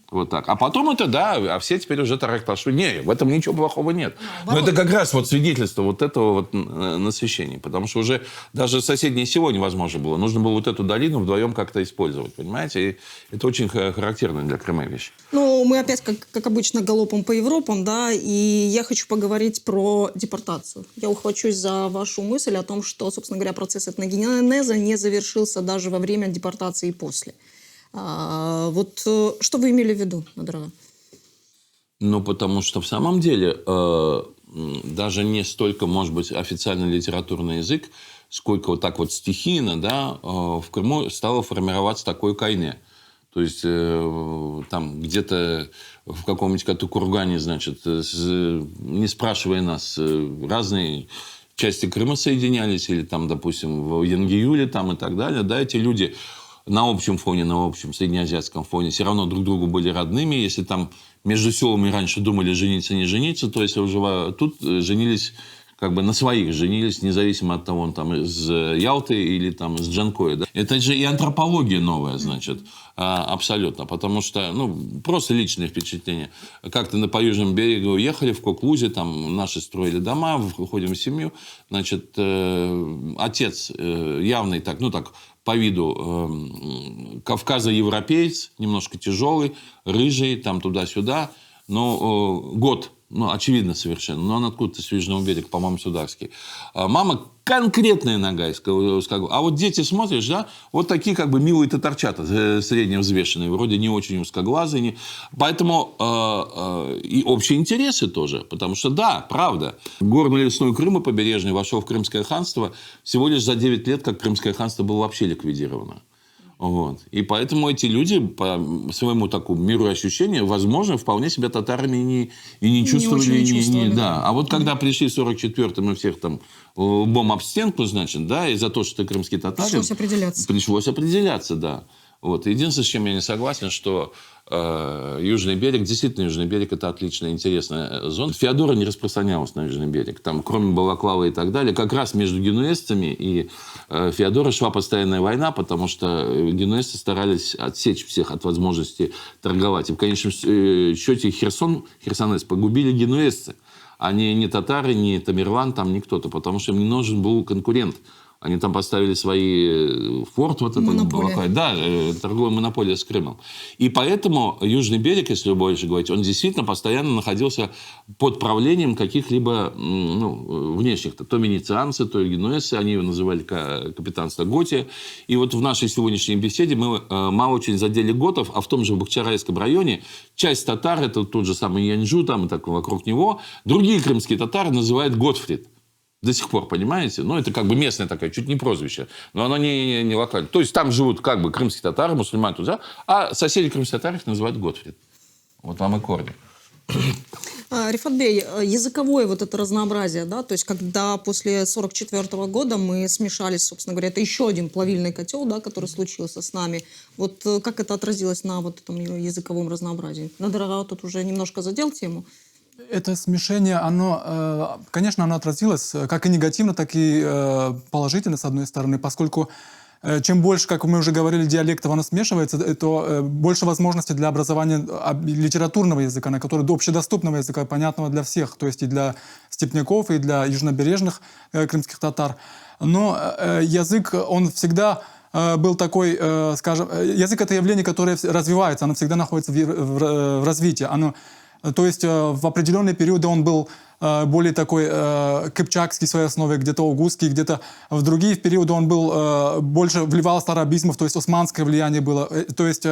Вот так. А потом это, да, а все теперь уже Таракташу. Не, в этом ничего плохого нет. Но это как раз вот свидетельство вот этого вот насыщения. Потому что уже даже соседнее село невозможно было. Нужно было вот эту долину вдвоем как-то использовать. Понимаете? И это очень характерная для Крыма вещь. Ну, мы опять, как обычно, галопом по Европам, да, и я хочу поговорить про депортацию. Я ухвачусь за вашу мысль о том, что, собственно говоря, процесс этногенеза не завершился даже во время депортации и после. Вот что вы имели в виду, Надрова? Ну, потому что в самом деле даже не столько, может быть, официальный литературный язык, сколько вот так вот стихийно, да, в Крыму стало формироваться такое кайне. То есть там где-то в каком-нибудь Катукургане, значит, не спрашивая нас, разные части Крыма соединялись, или там, допустим, в Янгиюле там и так далее, да, эти люди на общем фоне, на общем среднеазиатском фоне все равно друг другу были родными. Если там между селами раньше думали жениться, не жениться, то если уже тут женились, как бы на своих женились, независимо от того, он там из Ялты или там из Джанкоя. Да? Это же и антропология новая, значит, абсолютно. Потому что, ну, просто личное впечатление. Как-то по Южному берегу ехали, в Коклузе, там наши строили дома, входим в семью. Значит, отец явный так, ну так, по виду кавказо-европеец, немножко тяжелый, рыжий, там туда-сюда. Но год, ну, очевидно совершенно, но он откуда-то с Южного берега, по-моему, сударский. Мама конкретная нагайская. А вот дети смотришь, да, вот такие как бы милые татарчата, средневзвешенные, вроде не очень узкоглазые. Поэтому и общие интересы тоже. Потому что, да, правда, горно-лесной Крым и побережный вошел в Крымское ханство всего лишь за 9 лет, как Крымское ханство было вообще ликвидировано. Вот. И поэтому эти люди, по своему такому мироощущению, возможно, вполне себя татарами и не чувствовали. очень не чувствовали. Да. А вот когда пришли в 44-м и всех там лбом об стенку, значит, да, и за то, что ты крымский татарин... Пришлось определяться. Пришлось определяться, да. Вот. Единственное, с чем я не согласен, что Южный берег, действительно, Южный берег – это отличная, интересная зона. Феодора не распространялась на Южный берег. Там, кроме Балаклавы и так далее, как раз между генуэзцами и Феодора шла постоянная война, потому что генуэзцы старались отсечь всех от возможности торговать. И в конечном счете Херсонес погубили генуэзцы, а не татары, не Тамерлан, там не кто-то, потому что им не нужен был конкурент. Они там поставили свои форт, вот это, да, торговая монополия с Крымом. И поэтому Южный берег, если больше говорить, он действительно постоянно находился под правлением каких-либо внешних. То венецианцы, то генуэзцы, они его называли капитанство Готия. И вот в нашей сегодняшней беседе мы мало очень задели готов, а в том же Бахчисарайском районе часть татар, это тот же самый Янджу, там и так вокруг него, другие крымские татары называют Готфрид. До сих пор, понимаете? Ну, это как бы местное такое, чуть не прозвище. Но оно не локальное. То есть, там живут как бы крымские татары, мусульмане туда, а соседи крымских татар их называют Готфрид. Вот вам и корни. Рифат Бей, языковое вот это разнообразие, да, то есть когда после 1944 года мы смешались, собственно говоря, это еще один плавильный котел, да, который случился с нами. Вот как это отразилось на вот этом языковом разнообразии? Надрова тут уже немножко задел тему. Это смешение, оно, конечно, оно отразилось как и негативно, так и положительно, с одной стороны, поскольку чем больше, как мы уже говорили, диалектов оно смешивается, то больше возможностей для образования литературного языка, общедоступного языка, понятного для всех, то есть и для степняков, и для южнобережных крымских татар. Но язык, он всегда был такой, скажем, язык — это явление, которое развивается, оно всегда находится в развитии. То есть в определенные периоды он был более такой кыпчакский в своей основе, где-то угузский, где-то в другие периоды он был больше вливался арабизмов, то есть османское влияние было. То есть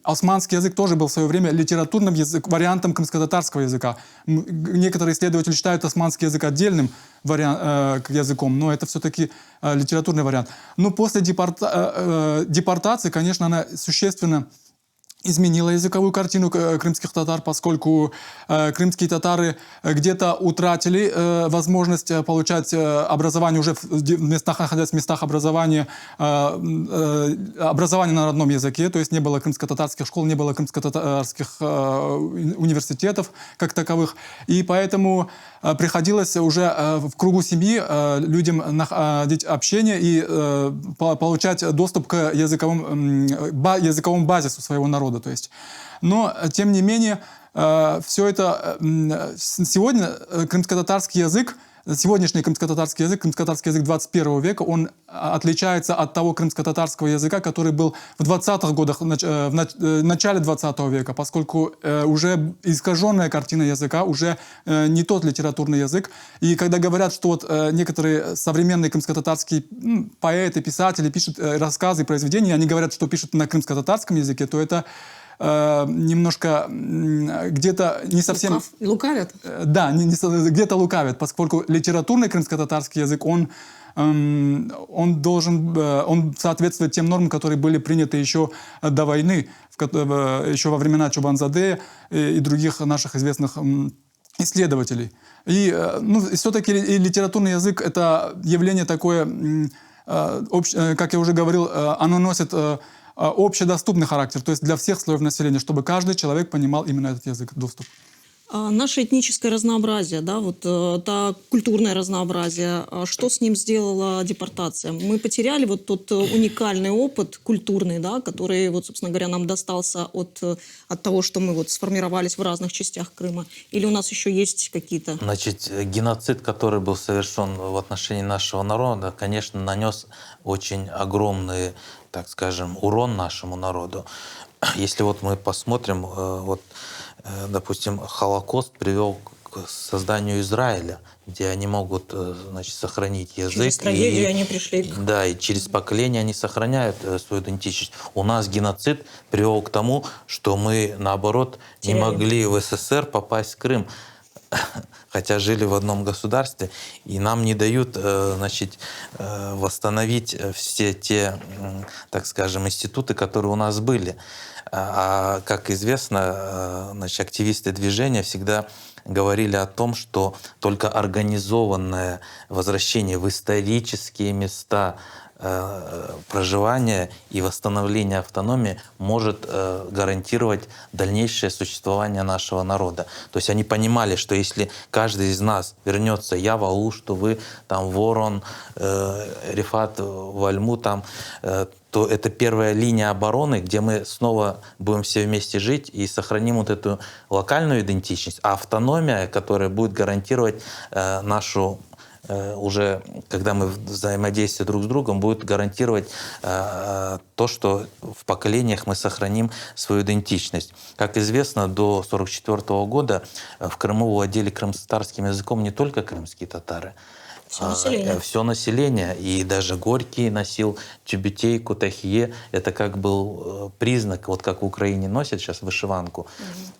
османский язык тоже был в свое время литературным вариантом крымско-татарского языка. Некоторые исследователи считают османский язык отдельным языком, но это все-таки литературный вариант. Но после депортации, конечно, она существенно изменила языковую картину крымских татар, поскольку крымские татары где-то утратили возможность получать образование уже находясь в местах образования, образование на родном языке, то есть не было крымско-татарских школ, не было крымско-татарских университетов как таковых, и поэтому приходилось уже в кругу семьи людям находить общение и получать доступ к языковому базису своего народа. То есть. Но, тем не менее, все это сегодня крымско-татарский язык, сегодняшний крымско-татарский язык 21 века, он отличается от того крымско-татарского языка, который был в 20-х годах, в начале 20 века, поскольку уже искаженная картина языка, уже не тот литературный язык. И когда говорят, что вот некоторые современные крымско-татарские поэты, писатели пишут рассказы, произведения, они говорят, что пишут на крымско-татарском языке, то это немножко где-то не совсем... Лукавят? Да, где-то лукавят, поскольку литературный крымско-татарский язык, он соответствует тем нормам, которые были приняты еще до войны, еще во времена Чобанзаде и других наших известных исследователей. И все-таки литературный язык — это явление такое, как я уже говорил, оно носит общедоступный характер, то есть для всех слоев населения, чтобы каждый человек понимал именно этот язык, доступ. Наше этническое разнообразие, да, вот это культурное разнообразие, что с ним сделала депортация? Мы потеряли вот тот уникальный опыт культурный, да, который, вот, собственно говоря, нам достался от того, что мы вот сформировались в разных частях Крыма? Или у нас еще есть какие-то... Значит, геноцид, который был совершен в отношении нашего народа, конечно, нанес очень огромный, так скажем, урон нашему народу. Если вот мы посмотрим, вот, допустим, Холокост привел к созданию Израиля, где они могут, значит, сохранить язык. Через трагедию они пришли. Да, и через поколение они сохраняют свою идентичность. У нас геноцид привел к тому, что мы, наоборот, не могли в СССР попасть в Крым, хотя жили в одном государстве, и нам не дают, значит, восстановить все те, так скажем, институты, которые у нас были. А как известно, значит, активисты движения всегда говорили о том, что только организованное возвращение в исторические места проживания и восстановления автономии может гарантировать дальнейшее существование нашего народа. То есть они понимали, что если каждый из нас вернется, я в Алуш, то вы там Ворон, Рифат в Альму, там, то это первая линия обороны, где мы снова будем все вместе жить и сохраним вот эту локальную идентичность, а автономия, которая будет гарантировать нашу уже, когда мы взаимодействуем друг с другом, будет гарантировать то, что в поколениях мы сохраним свою идентичность. Как известно, до 1944 года в Крыму владели крымско-татарским языком не только крымские татары, все население. И даже Горький носил тюбетейку, тахие. Это как был признак, вот как в Украине носят сейчас вышиванку.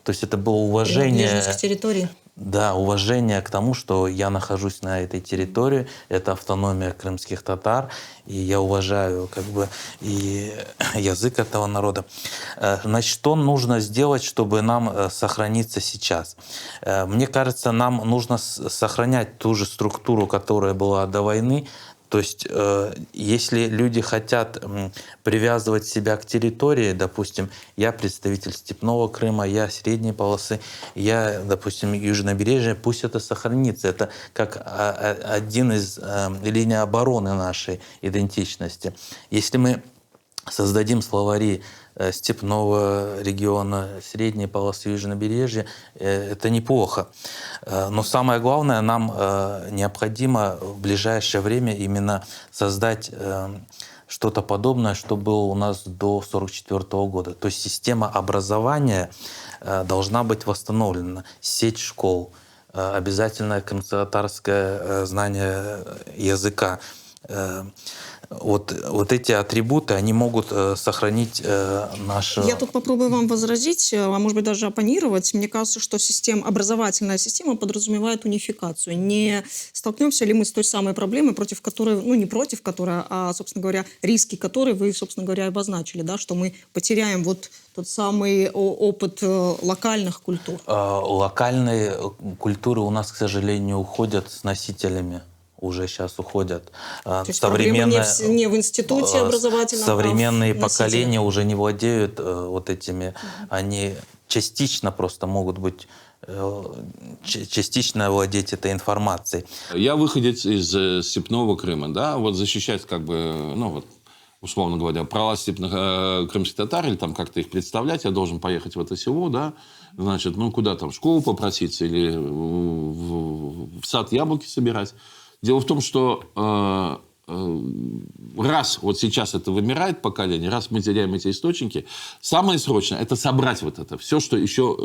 То есть это было уважение... территории. Да, уважение к тому, что я нахожусь на этой территории, это автономия крымских татар, и я уважаю как бы и язык этого народа. Значит, что нужно сделать, чтобы нам сохраниться сейчас? Мне кажется, нам нужно сохранять ту же структуру, которая была до войны. То есть, если люди хотят привязывать себя к территории, допустим, я представитель Степного Крыма, я Средней полосы, я, допустим, Южнобережья, пусть это сохранится. Это как один из линий обороны нашей идентичности. Если мы создадим словари степного региона, средней полосы Южнобережья, это неплохо. Но самое главное, нам необходимо в ближайшее время именно создать что-то подобное, что было у нас до 1944 года. То есть система образования должна быть восстановлена. Сеть школ, обязательное крымско-татарское знание языка. Вот эти атрибуты, они могут сохранить наше... Я тут попробую вам возразить, а может быть даже оппонировать. Мне кажется, что образовательная система подразумевает унификацию. Не столкнемся ли мы с той самой проблемой, против которой, ну не против которой, а, собственно говоря, риски которой вы, собственно говоря, обозначили, да, что мы потеряем вот тот самый опыт локальных культур. Локальные культуры у нас, к сожалению, уходят с носителями. Уже сейчас уходят. То есть проблема не в институте образовательном, современные а в поколения уже не владеют вот этими. Они частично просто могут быть, частично владеть этой информацией. Я выходец из степного Крыма, да, вот защищать как бы, ну вот, условно говоря, права степных крымских татар, или там как-то их представлять, я должен поехать в это село, да, значит, ну куда там, в школу попроситься или в сад яблоки собирать. Дело в том, что раз вот сейчас это вымирает поколение, раз мы теряем эти источники, самое срочное – это собрать вот это, все, что еще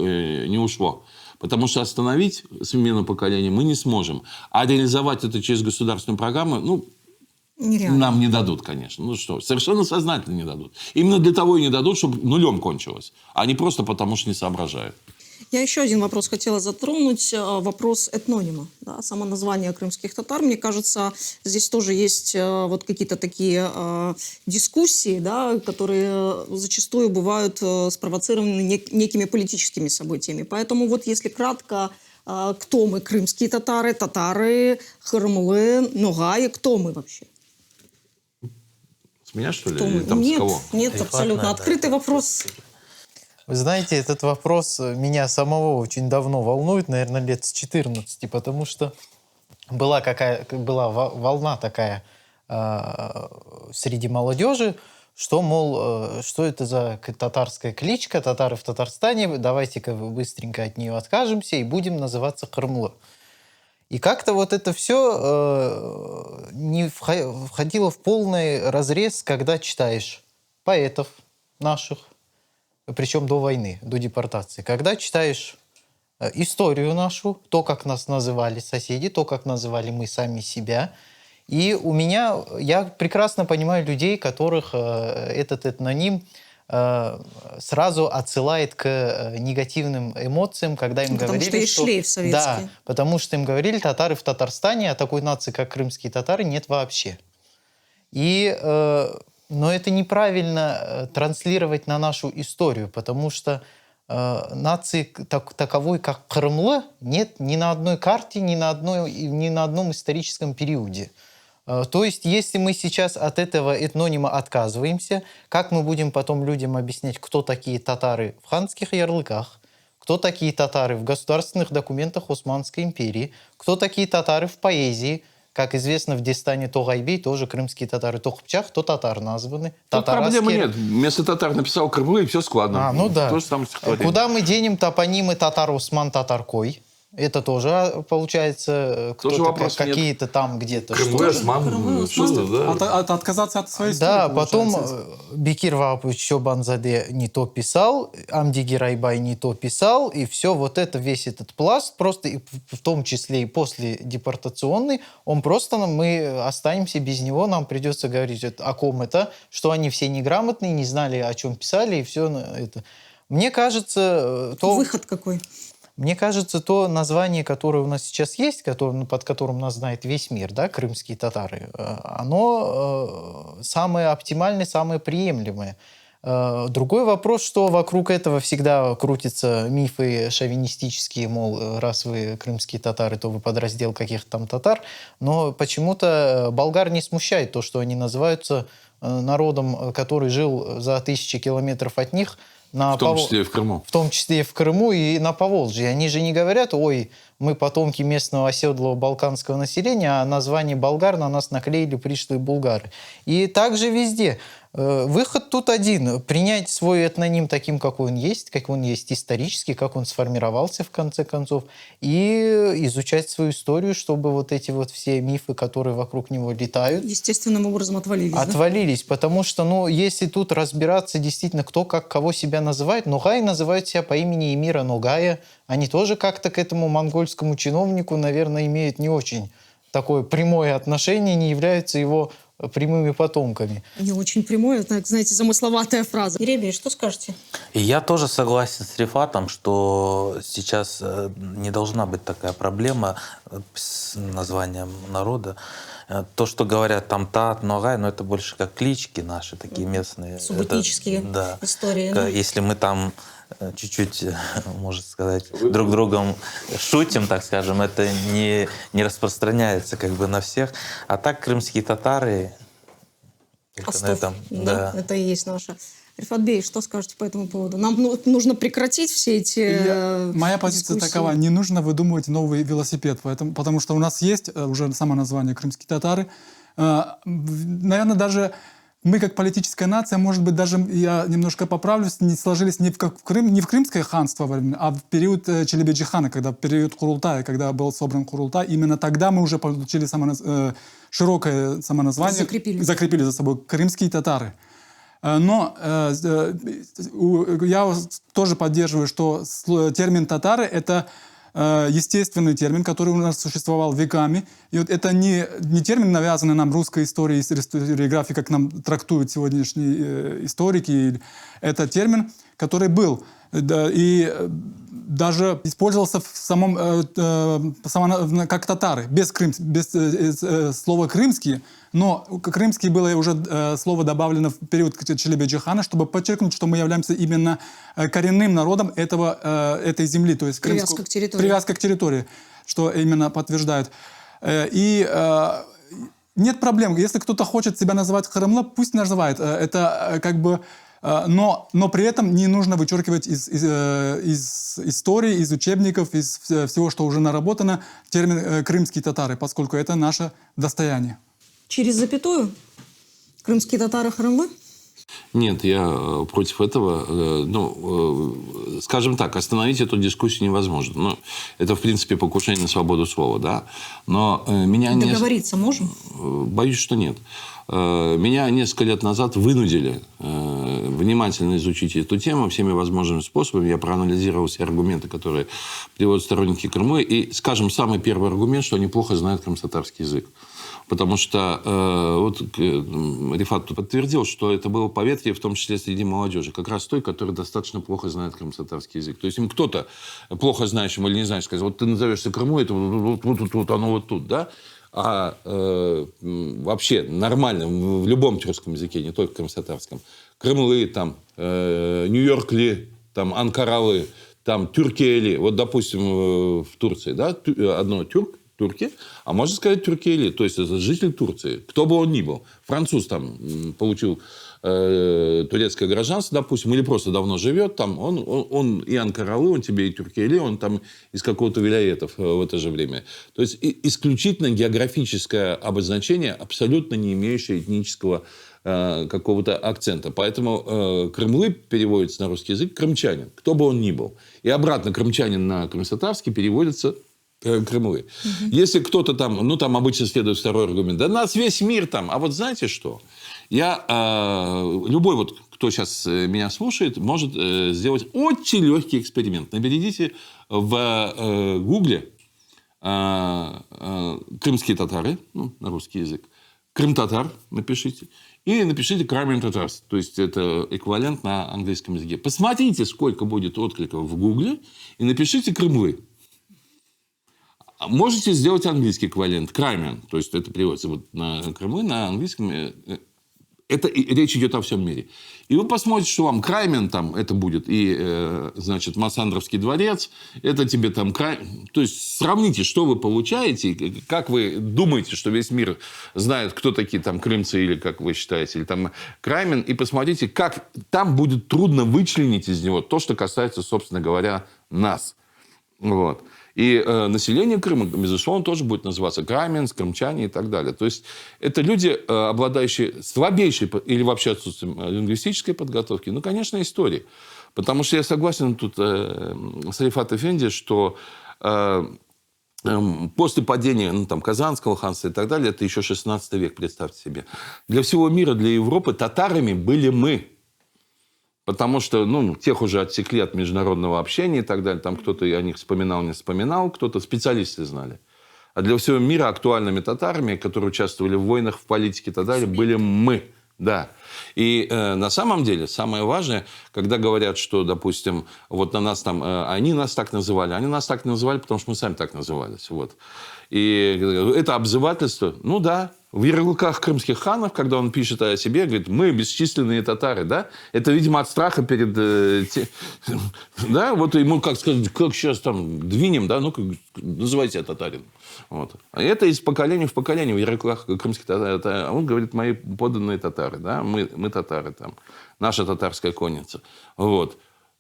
не ушло. Потому что остановить смену поколения мы не сможем. А реализовать это через государственную программу, ну, нереально. Нам не дадут, конечно. Ну что, совершенно сознательно не дадут. Именно для того и не дадут, чтобы нулем кончилось. А не просто потому, что не соображают. Я еще один вопрос хотела затронуть. Вопрос этнонима. Да, само название крымских татар. Мне кажется, здесь тоже есть вот какие-то такие дискуссии, да, которые зачастую бывают спровоцированы некими политическими событиями. Поэтому вот если кратко, кто мы? Крымские татары, татары, хырмлы, ногаи. Кто мы вообще? С меня, что ли? Кто Или мы? там Нет, с кого? нет, абсолютно. Открытый вопрос. Вы знаете, этот вопрос меня самого очень давно волнует, наверное, лет с 14, потому что была волна такая среди молодежи, что, мол, что это за татарская кличка, татары в Татарстане, давайте-ка быстренько от нее откажемся и будем называться Хырмлы. И как-то вот это все не входило в полный разрез, когда читаешь поэтов наших, причем до войны, до депортации. Когда читаешь историю нашу, то, как нас называли соседи, то, как называли мы сами себя. И я прекрасно понимаю людей, которых этот этноним сразу отсылает к негативным эмоциям, когда им Потому говорили, что есть шлейф советский. Да, потому что им говорили, татары в Татарстане, а такой нации, как крымские татары, нет вообще. Но это неправильно транслировать на нашу историю, потому что нации таковой, как Крымлы, нет ни на одной карте, ни на одном историческом периоде. То есть, если мы сейчас от этого этнонима отказываемся, как мы будем потом людям объяснять, кто такие татары в ханских ярлыках, кто такие татары в государственных документах Османской империи, кто такие татары в поэзии. Как известно, в Дестане Тогайбей тоже крымские татары. То Кыпчак, то татар названы. Тут проблемы нет. Вместо татар написал Крымлы, и все складно. Ну да. То же самое стихотворение. Куда мы денем топонимы татар-Осман, татар-Кой? Это тоже, получается, кто-то какие-то там где-то. Крымлы, Осман, что-то, да. Отказаться от своей Да, истории, потом получается. Бекир Вапович Чобанзаде не то писал, Амдигир Айбай не то писал, и все вот это, весь этот пласт, просто и в том числе и после депортационный, мы останемся без него, нам придется говорить о ком это, что они все неграмотные, не знали, о чем писали, и все это. Мне кажется, Выход какой? Мне кажется, то название, которое у нас сейчас есть, под которым нас знает весь мир, да, крымские татары, оно самое оптимальное, самое приемлемое. Другой вопрос, что вокруг этого всегда крутятся мифы шовинистические, мол, раз вы крымские татары, то вы подраздел каких-то там татар. Но почему-то болгар не смущает то, что они называются народом, который жил за 1000 километров от них, В том числе и в Крыму. В том числе и в Крыму, и на Поволжье. Они же не говорят, ой, мы потомки местного оседлого балканского населения, а название болгар на нас наклеили пришлые булгары. И также везде. Выход тут один. Принять свой этноним таким, как он есть исторически, как он сформировался в конце концов, и изучать свою историю, чтобы вот эти вот все мифы, которые вокруг него летают, Естественным образом отвалились. да? отвалились. Потому что, ну, если тут разбираться действительно, кто как кого себя называет, Ногай называют себя по имени эмира Ногая, они тоже как-то к этому монгольскому чиновнику, наверное, имеют не очень такое прямое отношение, не являются его прямыми потомками. Не очень прямое, так, знаете, замысловатая фраза. Еребий, что скажете? И я тоже согласен с Рифатом, что сейчас не должна быть такая проблема с названием народа. То, что говорят там Тат, Ногай, но это больше как клички наши, такие местные. Субэтнические да. истории. Да? Если мы там чуть-чуть, можно сказать, друг другом шутим, так скажем, это не распространяется как бы на всех. А так крымские татары... только на Астов. этом, Да, это и есть наша. Рифат Бей, что скажете по этому поводу? Нам нужно прекратить все эти Моя позиция дискуссии. такова: не нужно выдумывать новый велосипед, потому что у нас есть уже само название крымские татары. Наверное, даже мы, как политическая нация, может быть, даже, я немножко поправлюсь, не сложились не в крымское ханство, а в период Челебеджи-хана, в период Курултая, когда был собран Курултай. Именно тогда мы уже получили широкое самоназвание, закрепили за собой крымские татары. Но я тоже поддерживаю, что термин «татары» — это естественный термин, который у нас существовал веками. И вот это не термин, навязанный нам русской историей, историографией, как нам трактуют сегодняшние историки. Это термин, который был. И даже использовался в как татары, без слова «крымские». Но крымский было уже слово добавлено в период Челебеджи-хана, чтобы подчеркнуть, что мы являемся именно коренным народом этой земли. То есть Привязка к территории. Привязка к территории, что именно подтверждает. И нет проблем. Если кто-то хочет себя называть Крымлы, пусть называет. Это как бы... Но при этом не нужно вычеркивать из истории, из учебников, из всего, что уже наработано, термин «крымские татары», поскольку это наше достояние. Через запятую? Крымские татары Хрымлы? Нет, я против этого. Скажем так, остановить эту дискуссию невозможно. Ну, это, в принципе, покушение на свободу слова, да. Но меня договориться можем? Боюсь, что нет. Меня несколько лет назад вынудили внимательно изучить эту тему всеми возможными способами. Я проанализировал все аргументы, которые приводят сторонники Крыма. И, скажем, самый первый аргумент, что они плохо знают крымско-татарский язык. Потому что Рифат подтвердил, что это было поветрие, в том числе среди молодежи. Как раз той, которая достаточно плохо знает крымско-татарский язык. То есть им кто-то, плохо знающим или не знающим, сказал: вот ты назовешься Крыму, это вот оно вот тут, да? А вообще нормально в любом тюркском языке, не только крымско-татарском, Крымлы, там, Нью-Йоркли, там, Анкаралы, там, Тюркели. Вот, допустим, в Турции, да, одно турки, а можно сказать тюркели, то есть это житель Турции, кто бы он ни был. Француз там получил турецкое гражданство, допустим, или просто давно живет там, он и Анкаралы, он тебе и тюркели, он там из какого-то вилаетов в это же время. То есть исключительно географическое обозначение, абсолютно не имеющее этнического какого-то акцента. Поэтому Крымлы переводится на русский язык крымчанин, кто бы он ни был. И обратно крымчанин на крымско-татарский переводится Крымлы. Если кто-то там, там обычно следует второй аргумент: да нас весь мир там. А вот знаете что? Любой, вот, кто сейчас меня слушает, может сделать очень легкий эксперимент. Наберите в Гугле крымские татары, на русский язык, крым-татар напишите, и напишите Crimean Tatars. То есть это эквивалент на английском языке. Посмотрите, сколько будет откликов в Гугле, и напишите Крымлы. Можете сделать английский эквивалент Crimean, то есть это переводится на Крымлы, на английском. Речь идет о всем мире. И вы посмотрите, что вам Crimean там это будет, и, значит, Массандровский дворец, это тебе там... То есть сравните, что вы получаете, как вы думаете, что весь мир знает, кто такие там крымцы, или как вы считаете, или там Crimean, и посмотрите, как там будет трудно вычленить из него то, что касается, собственно говоря, нас. Вот. И население Крыма, безусловно, тоже будет называться краменс, крымчане и так далее. То есть это люди, обладающие слабейшей или вообще отсутствием лингвистической подготовки, ну, конечно, истории. Потому что я согласен тут с Рифат Эфенди, что после падения Казанского ханства и так далее, это еще 16 век, представьте себе. Для всего мира, для Европы татарами были мы. Потому что, тех уже отсекли от международного общения и так далее. Там кто-то о них вспоминал, не вспоминал, кто-то специалисты знали. А для всего мира актуальными татарами, которые участвовали в войнах, в политике и так далее, были мы. Да. И на самом деле самое важное, когда говорят, что, допустим, вот на нас там, они нас так называли, потому что мы сами так назывались. Вот. И это обзывательство, в ярлыках крымских ханов, когда он пишет о себе, говорит, мы бесчисленные татары, да? Это, видимо, от страха перед... Да, вот ему, как сказать, как сейчас там двинем, да? Ну-ка, называйте себя татарин. Вот. А это из поколения в поколение в ярлыках крымских татар. Он говорит, мои подданные татары, да? Мы татары там. Наша татарская конница. Вот.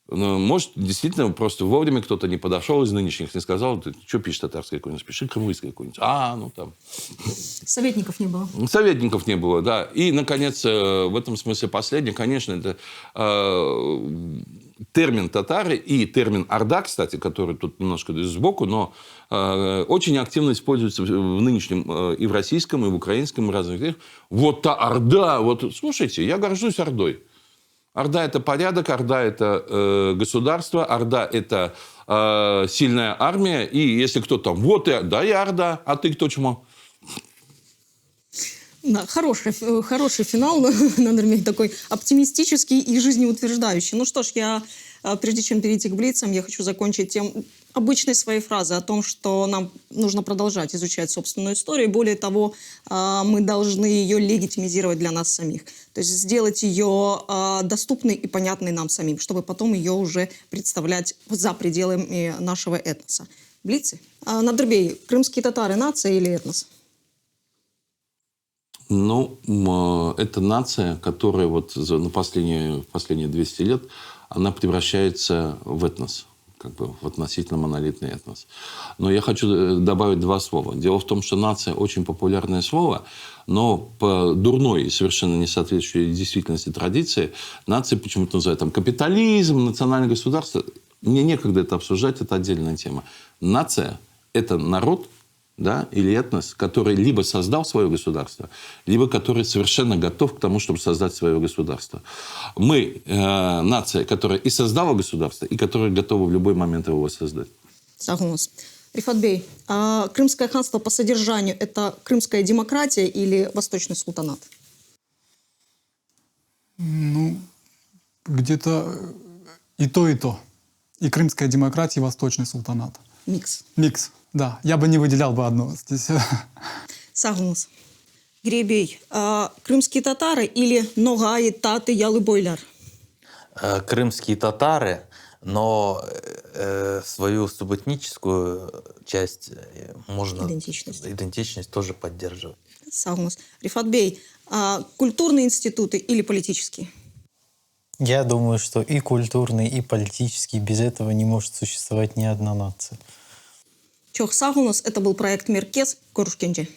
Может, действительно, просто вовремя кто-то не подошел из нынешних, не сказал, ты что пишешь татарская конница? Пиши крымская конница. Там. Советников не было. Советников не было, да. И, наконец, в этом смысле последнее, конечно, это термин татары и термин орда, кстати, который тут немножко сбоку, но очень активно используется в нынешнем и в российском, и в украинском, и в разных языках. Вот та орда, вот, слушайте, я горжусь ордой. Орда – это порядок, Орда – это государство, Орда – это сильная армия. И если кто-то там, вот я, да, я Орда, а ты кто чмо? Да, хороший финал, надо иметь такой оптимистический и жизнеутверждающий. Ну что ж, прежде чем перейти к блицам, я хочу закончить тем обычной своей фразой о том, что нам нужно продолжать изучать собственную историю. Более того, мы должны ее легитимизировать для нас самих. То есть сделать ее доступной и понятной нам самим, чтобы потом ее уже представлять за пределами нашего этноса. Блицы. Надырбей, крымские татары – нация или этнос? Это нация, которая вот на последние 200 лет, она превращается в этнос, как бы в относительно монолитный этнос. Но я хочу добавить два слова. Дело в том, что нация очень популярное слово, но по дурной и совершенно не соответствующей действительности традиции нации почему-то называют там капитализм, национальное государство. Мне некогда это обсуждать, это отдельная тема. Нация – это народ, да, или этнос, который либо создал свое государство, либо который совершенно готов к тому, чтобы создать свое государство. Мы нация, которая и создала государство, и которая готова в любой момент его воссоздать. Согласен. Рифат Бей, Крымское ханство по содержанию – это крымская демократия или восточный султанат? Где-то и то, и то. И крымская демократия, и восточный султанат. Микс. Да. Я бы не выделял бы одно здесь. Сагнус. Гребей, крымские татары или ногаи, таты, ялы, бойляр? Крымские татары, но свою субэтническую часть можно... Идентичность тоже поддерживать. Сагнус. Рифат Бей, культурные институты или политические? Я думаю, что и культурный, и политический, без этого не может существовать ни одна нация. Чох Сагунас, это был проект Меркес. Корушкенджи.